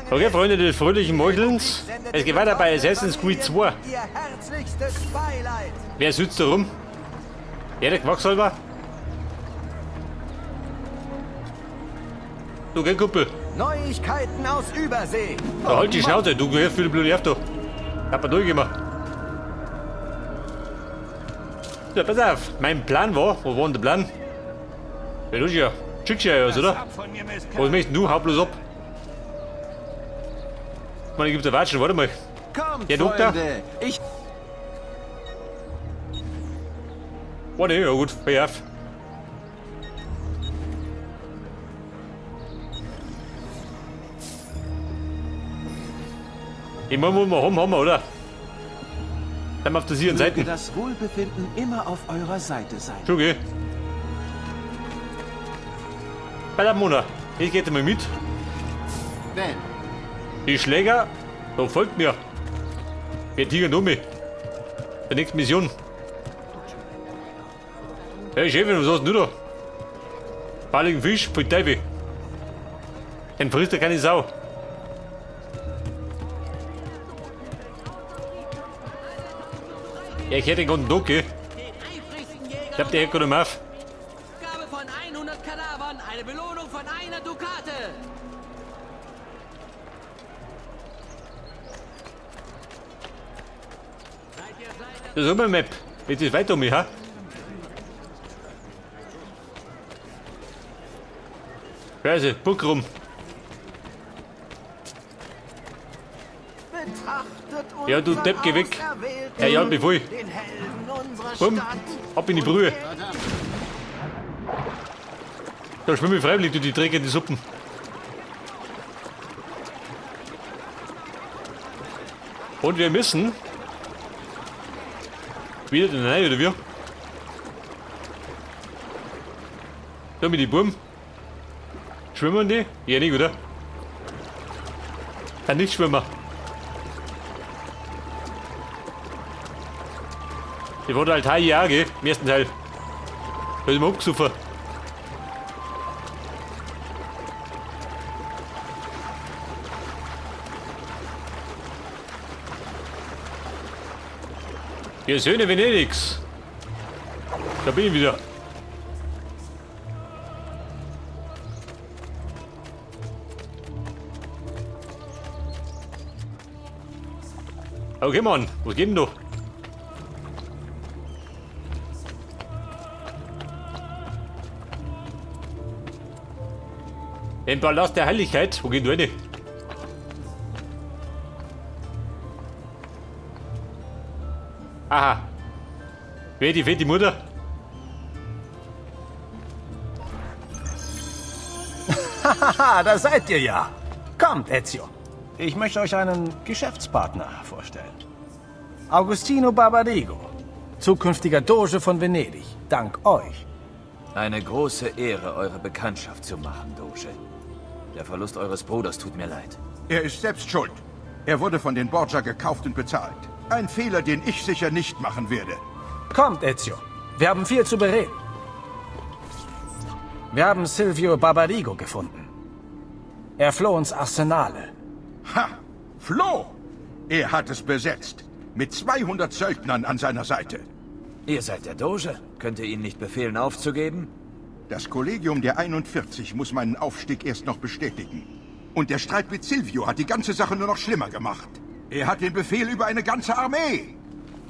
Okay, Freunde des fröhlichen Meuchelns. Es geht weiter bei Assassin's Creed 2. Wer sitzt da rum? Ja, der Quacksalber? Du, geh, Kumpel. Neuigkeiten aus Übersee. Da halt die Schnauze, du gehörst für die blöde Nerv da. Hab mal durchgemacht. So, pass auf. Mein Plan war, wo war denn der Plan? Ja, du ja. Schickst ja aus, oder? Was möchtest du? Hau bloß ab. Ich meine, gibt's da Watschen, warte mal. Kommt, Ja, Doktor. Freunde. Warte, ja gut, hör auf. Ich meine, muss man haben wir, oder? Dann auf der sicheren Seite. Das Wohlbefinden immer auf eurer Seite sein. Schon, geh. Bei der Mona, ich geh mal mit. Wenn. Die Schläger, da folgt mir. Wir tigern um mich. Der nächste Mission. Hey Chefin, was hast denn du da? Balligen Fisch, voll Teufel. Den frisst ja keine Sau. Ja, ich hätte den ganzen Tag, gell? Ich hab die Ecke im Auf. Gabe von 100 Kadavern, eine Belohnung von einer Dukate. Das ist eine Map. Jetzt ist weiter um mich, ha? Scheiße, buck rum. Ja, du Depp, geh weg. Ja, ja, mich voll. Bumm, ab in die Brühe. Da schwimme ich freiwillig durch die dreckige Suppen. Und wir müssen... Wieder den Nein, oder wie? Da mit die Buben. Schwimmen die? Ja, nicht, oder? Kann nicht schwimmen. Die wurde halt high, ja, gell? Im ersten Teil. Da ist mir abgesoffen. Ihr Söhne Venedigs. Da bin ich wieder. Okay, Mann, was geht denn da? Den Palast der Heiligkeit, wo geht du hin? Aha. Wer die fette Mutter? Haha, da seid ihr ja. Kommt, Ezio. Ich möchte euch einen Geschäftspartner vorstellen. Agostino Barbarigo, zukünftiger Doge von Venedig, dank euch. Eine große Ehre, eure Bekanntschaft zu machen, Doge. Der Verlust eures Bruders tut mir leid. Er ist selbst schuld. Er wurde von den Borgia gekauft und bezahlt. Ein Fehler, den ich sicher nicht machen werde. Kommt, Ezio. Wir haben viel zu bereden. Wir haben Silvio Barbarigo gefunden. Er floh ins Arsenale. Ha! Floh! Er hat es besetzt. Mit 200 Söldnern an seiner Seite. Ihr seid der Doge. Könnt ihr ihn nicht befehlen, aufzugeben? Das Kollegium der 41 muss meinen Aufstieg erst noch bestätigen. Und der Streit mit Silvio hat die ganze Sache nur noch schlimmer gemacht. Er hat den Befehl über eine ganze Armee.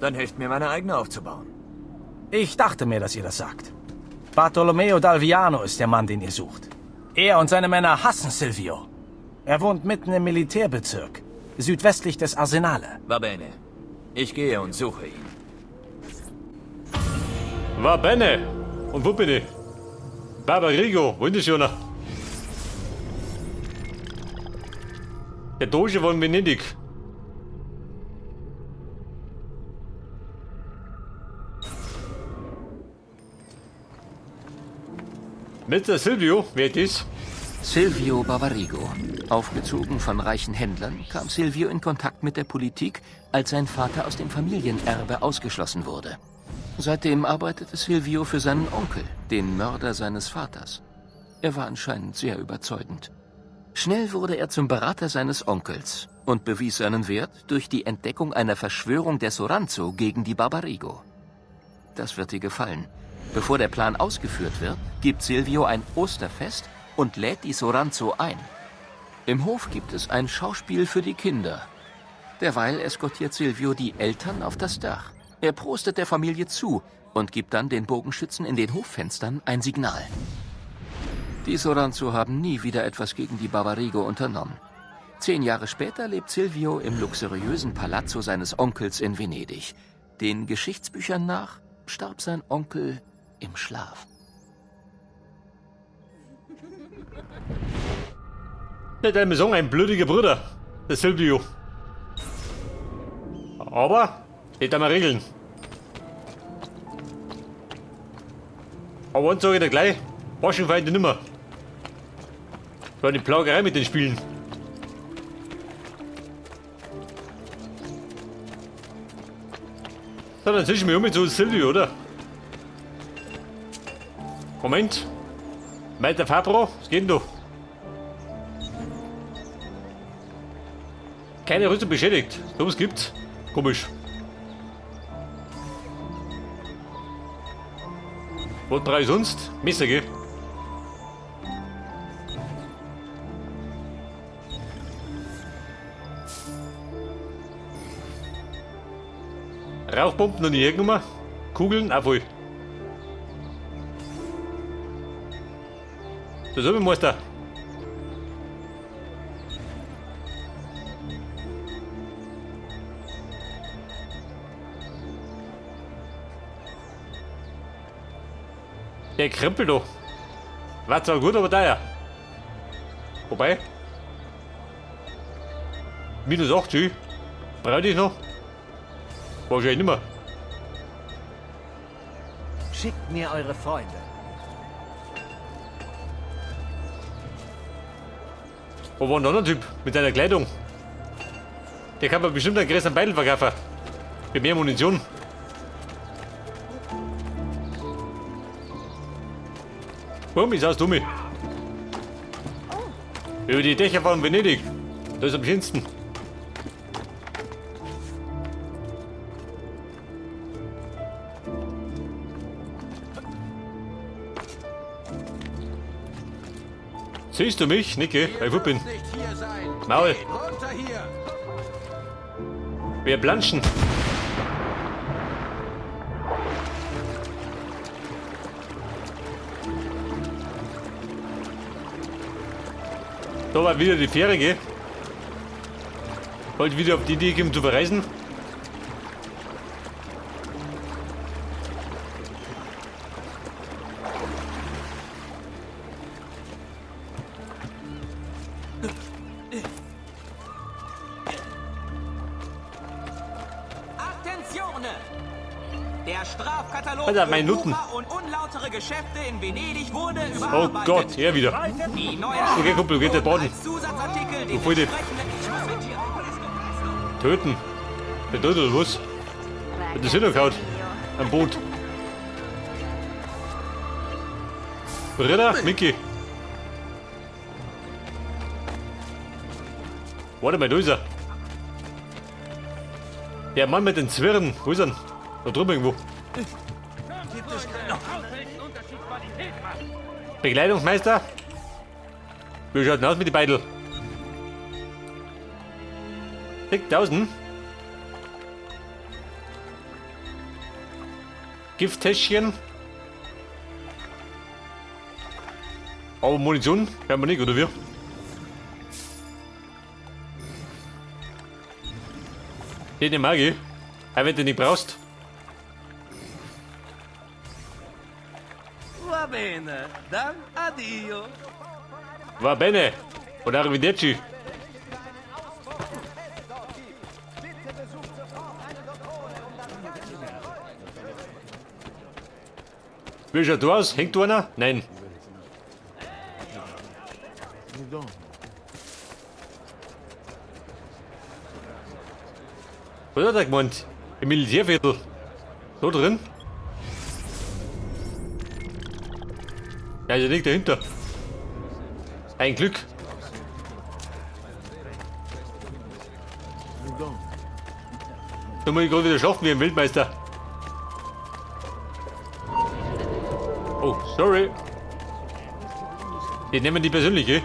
Dann helft mir, meine eigene aufzubauen. Ich dachte mir, dass ihr das sagt. Bartolomeo d'Alviano ist der Mann, den ihr sucht. Er und seine Männer hassen Silvio. Er wohnt mitten im Militärbezirk, südwestlich des Arsenale. Va bene. Ich gehe und suche ihn. Va bene. Und wo bin ich? Barbarigo, wo ist das schon? Der Doge von Venedig. Mr. Silvio, wer ist? Silvio Barbarigo. Aufgezogen von reichen Händlern, kam Silvio in Kontakt mit der Politik, als sein Vater aus dem Familienerbe ausgeschlossen wurde. Seitdem arbeitete Silvio für seinen Onkel, den Mörder seines Vaters. Er war anscheinend sehr überzeugend. Schnell wurde er zum Berater seines Onkels und bewies seinen Wert durch die Entdeckung einer Verschwörung der Soranzo gegen die Barbarigo. Das wird dir gefallen. Bevor der Plan ausgeführt wird, gibt Silvio ein Osterfest und lädt die Soranzo ein. Im Hof gibt es ein Schauspiel für die Kinder. Derweil eskortiert Silvio die Eltern auf das Dach. Er prostet der Familie zu und gibt dann den Bogenschützen in den Hoffenstern ein Signal. Die Soranzo haben nie wieder etwas gegen die Barbarigo unternommen. 10 Jahre später lebt Silvio im luxuriösen Palazzo seines Onkels in Venedig. Den Geschichtsbüchern nach starb sein Onkel im Schlaf. Der hat mir sagen, ein blödiger Bruder, der Silvio. Aber, nicht einmal regeln. Aber uns sage ich dir gleich, Waschenfeinde nimmer. War die Plagerei mit den Spielen. So, dann zieh ich mich um mit so Silvio, oder? Moment. Meint Fabro, was geht denn da? Keine Rüstung beschädigt. So was gibt's. Komisch. Was brauche ich sonst? Messer, gell? Rauchbomben noch nie hergenommen. Kugeln auch voll. So, Meister. Der Krempel doch. War zwar gut, aber teuer. Wobei. Minus 8, tschü. Brauche ich noch? Wahrscheinlich nicht mehr. Schickt mir eure Freunde. Wo war ein anderer Typ mit seiner Kleidung? Der kann mir bestimmt einen größeren Beil verkaufen. Mit mehr Munition. Boom, ist aus Dummi. Über die Dächer von Venedig. Da ist am schönsten. Siehst du mich, Nicke, weil ich gut bin? Nicht hier sein. Maul. Geht runter hier. Wir planschen. Da war wieder die Fähre, gell? Wollte wieder auf die Idee kommen zu verreisen. Attenzione! Der Strafkatalog Alter, für mein Nutten. Wucher und unlautere Geschäfte in Venedig wurde Oh überarbeitet. Gott, er wieder. Die neue Okay, Kumpel, geht der Baden. als Zusatzartikel den Du Freunde. entsprechenden... Ich muss mit dir... Töten. Der Tod oder was? Hat das hingehauen? Am Boot. Britta, Mickey. Warte mal, da ist er. Der Mann mit den Zwirren. Wo ist er denn? Da drüben irgendwo. Bekleidungsmeister? Wie schaut denn aus mit den Beidel? 1000? Gifttäschchen? Aber Munition? Haben wir nicht, oder wir? Den mag ich. Aber wenn du nicht brauchst. Va bene, dann addio. Va bene. Oder arrivederci. Wie schaut du aus? Hängt du einer? Nein. Was hat er gemeint? Im Militärviertel. So drin? Ja, der liegt dahinter. Ein Glück. Da muss ich gerade wieder schlafen wie ein Wildmeister. Oh, sorry. Die nehmen die persönliche.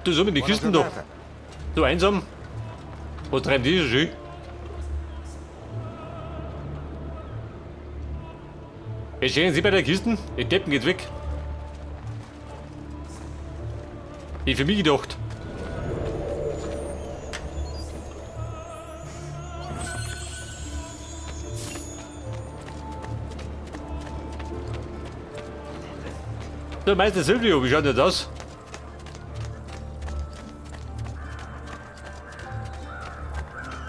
Du so mit den Kisten doch. So einsam. Was treiben die so schön? Jetzt stehen Sie bei der Kisten. Der Deppen geht weg. Die für mich gedacht. So, Meister Silvio, wie schaut das aus?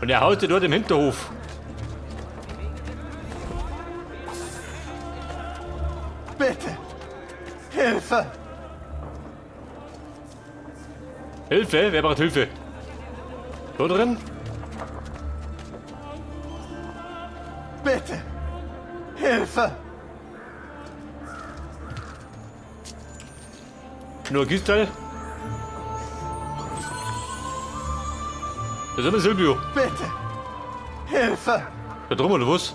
Und er haut dort im Hinterhof. Bitte! Hilfe! Hilfe? Wer braucht Hilfe? Da drin? Bitte! Hilfe! Nur ein Kistteil? Da sind wir, Silvio. Bitte! Hilfe! Da drum oder was?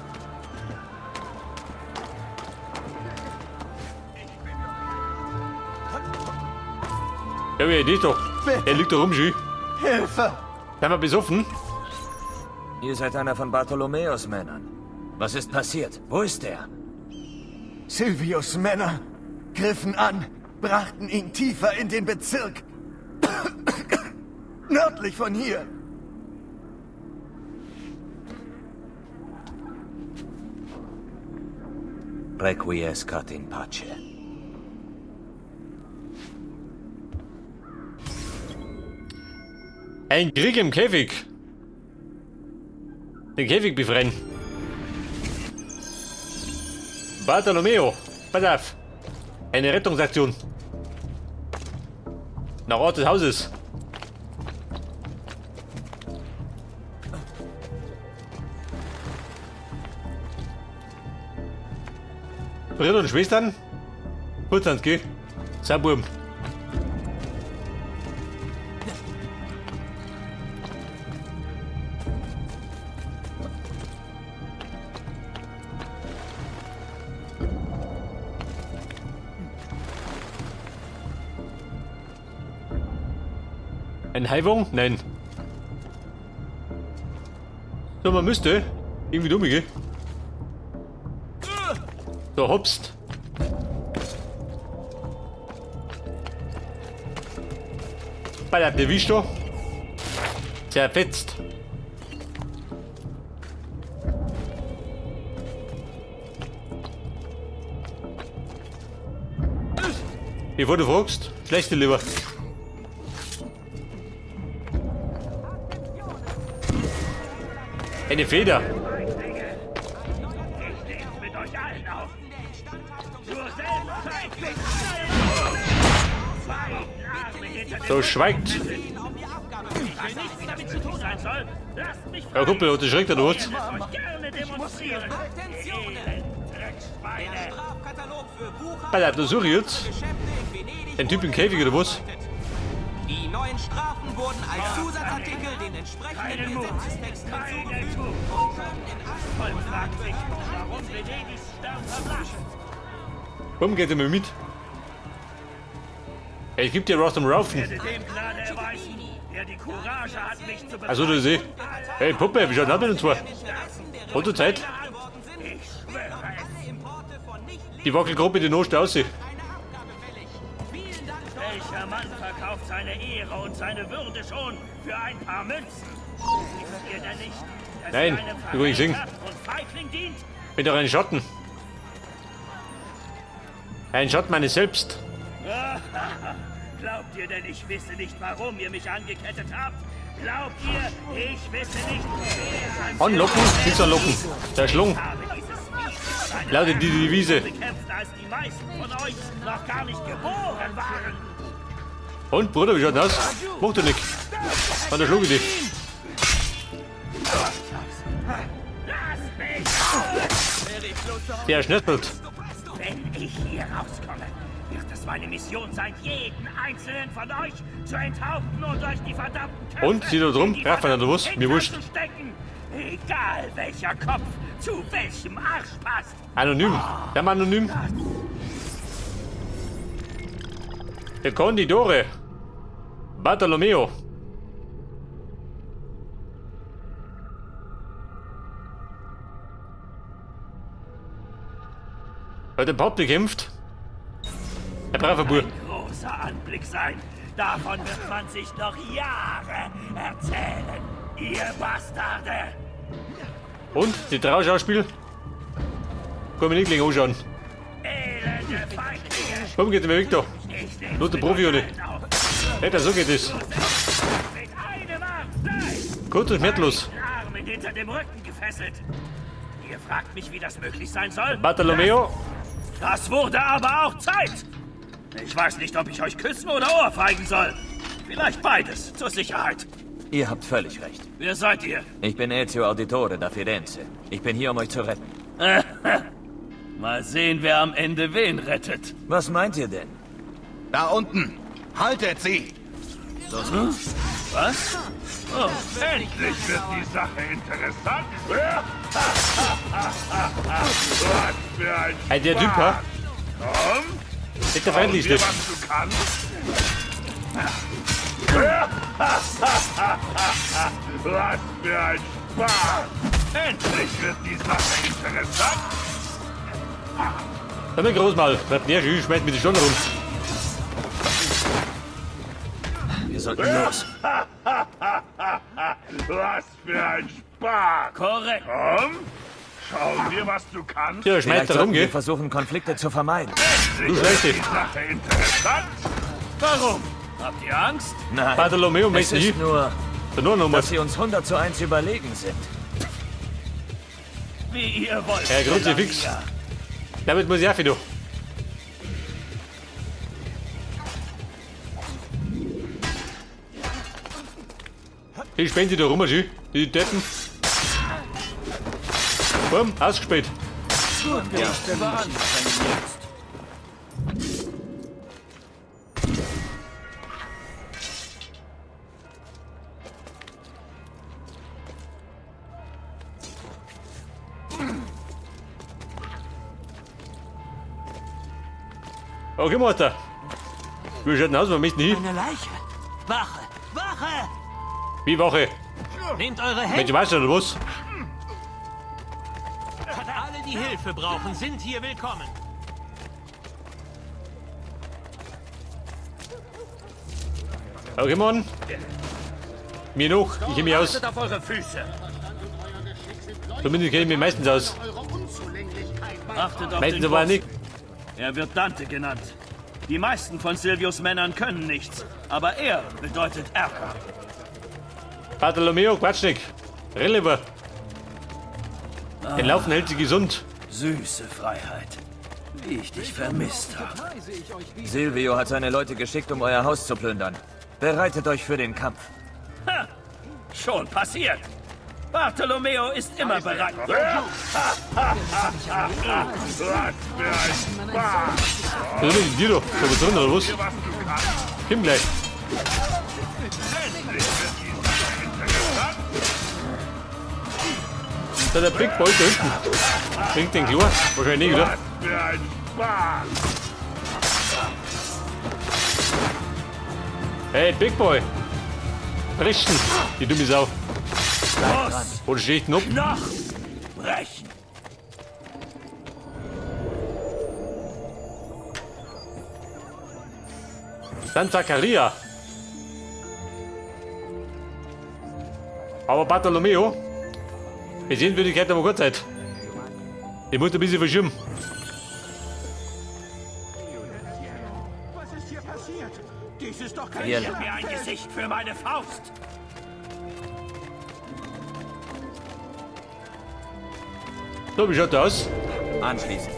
Ja, wie nicht doch. Er liegt da rum, schön. Hilfe! Sind wir besoffen? Ihr seid einer von Bartholomäus Männern. Was ist passiert? Wo ist er? Silvios Männer griffen an, brachten ihn tiefer in den Bezirk. Nördlich von hier. Requiescat in pace. Ein Krieg im Käfig. Den Käfig befreien. Bartolomeo, pass auf. Eine Rettungsaktion. Nach Ort des Hauses. Brüder und Schwestern? Putzans, geh. Saarbuben. Ein Heibung? Nein. So, man müsste. Irgendwie dumm, gell? So, hopst. Ballert der Wisch da. Zerfetzt. Bevor du fragst, schlechte lieber. Eine Feder. So, schweigt. Ja, Kumpel, hat erschreckt oder was? Alter, da suche ich jetzt. Ein Typ im Käfig oder was? Die neuen Strafen wurden als Zusatzartikel den entsprechenden Gesetzestexten hinzugefügt und können in allen Warum geht er mir mit? Es gibt ja was zum Raufen. Also du siehst. Hey Puppe, wie schaut das mit uns vor? Fotozeit? Die Wackelgruppe, die Not aus. Welcher Mann verkauft seine Ehre und seine Würde schon für ein paar Münzen? Wisst ihr denn nicht, dass Nein, ihr einem du kannst singen. Verräter und Feigling dient? Bin doch ein Schatten. Ein Schatten meines Selbst. Glaubt ihr denn, ich wisse nicht, warum ihr mich angekettet habt? Glaubt ihr, ich wisse nicht, wer Anlocken, nichts anlocken. Der Schlung. Lautet die Devise. bekämpft, als die meisten von euch noch gar nicht geboren waren? Und, Bruder, wie schaut das aus? Mach du nix. An der Schluge dich. Lass mich! Der schnetzelt. Wenn ich hier rauskomme, wird es meine Mission sein, jeden einzelnen von euch zu enthaupten und euch die verdammten Köpfe Und? Sieh da drum, in die Raff, wenn er da muss, verdammten mir wurscht. Hintern zu stecken. Egal welcher Kopf zu welchem Arsch passt. Anonym. Der Mann anonym. Der Conditore. Bartolomeo. Hat den Pop bekämpft. Der brave Bub. Ein großer Anblick sein. Davon wird man sich noch Jahre erzählen, ihr Bastarde. Und? Die Trauschauspiel? Kann mich nicht gleich anschauen. Elende Feindlinge. Warum geht der weg da? Ich nehm's Nur der mit Profi, euch oder? allen auf. Alter, so geht es. Mit einem Arm seid. Kurz und schmerzlos. Beiden Armen hinter dem Rücken gefesselt. Ihr fragt mich, wie das möglich sein soll? Bartolomeo. Das wurde aber auch Zeit. Ich weiß nicht, ob ich euch küssen oder ohrfeigen soll. Vielleicht beides, zur Sicherheit. Ihr habt völlig recht. Wer seid ihr? Ich bin Ezio Auditore da Firenze. Ich bin hier, um euch zu retten. Mal sehen, wer am Ende wen rettet. Was meint ihr denn? Da unten. Haltet sie. Was? Oh, Endlich wird die Sache interessant. Was für ein Hey, der Typ, ha? Komm, Ist der schau feindlichste. dir, was du kannst. Was für ein Spaß. Endlich wird die Sache interessant. Dann bin groß mal. Bleibt der schön, schmeißt mir die Stunde rum. Wir sollten los. Was für ein Spaß. korrekt. Komm, schau dir, was du kannst. Ja, schmeißt Vielleicht da rum, sollten wir gell? versuchen, Konflikte zu vermeiden. Endlich schlechte. wird die Sache interessant. Warum? Habt ihr Angst? Nein, Bartolomeo es möchte ist nicht. nur, Nur nochmal. dass sie uns 100:1 überlegen sind. Wie ihr wollt. Ja, Kruzifix. Solange Damit muss ich auch wieder. Ich spende die da rum, schön. Die Deppen. Bumm, ausgespielt. ihr voranbringen jetzt. Okay, Mutter. Wie schaut denn aus, man misst nie. Eine Leiche. Wache! Wache! Wie Woche. Nehmt eure Hände. Mensch, weißt du, oder was? Alle, die Hilfe brauchen, sind hier willkommen. Okay, Mann. Mir noch. Ich mich aus. Achtet auf eure Füße. Zumindest kenne ich mich meistens aus. Achtet auf Meistens den aber Boss. nicht. Er wird Dante genannt. Die meisten von Silvios Männern können nichts, aber er bedeutet Erker. Bartolomeo, Quatsch nicht. Releva. Den Laufen hält sich gesund. Süße Freiheit. Wie ich dich vermisst habe. Silvio hat seine Leute geschickt, um euer Haus zu plündern. Bereitet euch für den Kampf. Ha! Schon passiert. Bartolomeo ist immer bereit. Was für ein Spaß. Das ist nicht dir doch. So was drin, oder was? Was du kannst. Komm gleich. Endlich wird die Sache interessant. Da der Big Boy da hinten. Bringt den klar. Wahrscheinlich nicht, oder? Was für ein Spaß. Hey, Big Boy. Brechen. Die dumme Sau. Los! Oder steht noch? Noch! Brechen! San Zaccaria. Aber Bartolomeo. Wir sehen, würde ich hätte aber gut Zeit. Ich muss ein bisschen verschwimmen. Was ist hier passiert? Dies ist doch kein... Hier Gib mir ein Gesicht für meine Faust! So, wie schaut das aus? Anschließend.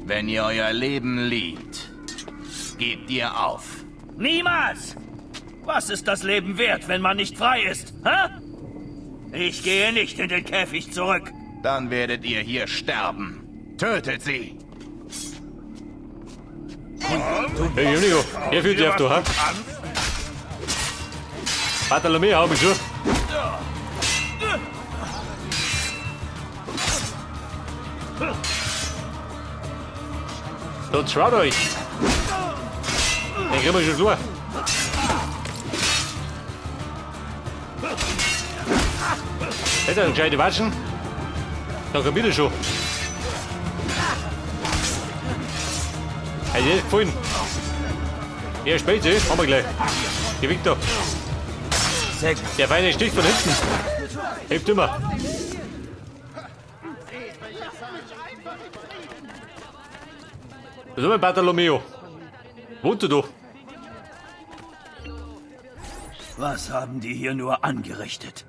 Wenn ihr euer Leben liebt, gebt ihr auf. Niemals! Was ist das Leben wert, wenn man nicht frei ist? Hä? Ich gehe nicht in den Käfig zurück. Dann werdet ihr hier sterben. Tötet sie. Hey, Junigo, hier fühlt sich auf du, ha? Bartolomeo, hau mich zu. So, traut euch. Den kriegen wir schon durch. Hätte er gescheite Watschen? Dann komm bitte schon. Hat dir das gefallen? Ja, Spezi, haben wir gleich. Geh Victor. Der feine Stich von hinten. Hilft immer. Was ist mit Bartolomeo? Wohnst du doch? Was haben die hier nur angerichtet?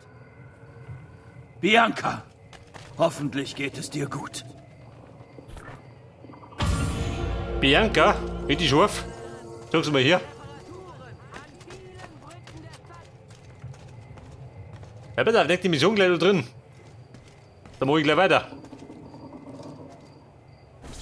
Bianca, hoffentlich geht es dir gut. Bianca, mit die Schurf. Sag's mal hier. Ja, bitte, deck die Mission gleich da drin. Dann mach ich gleich weiter.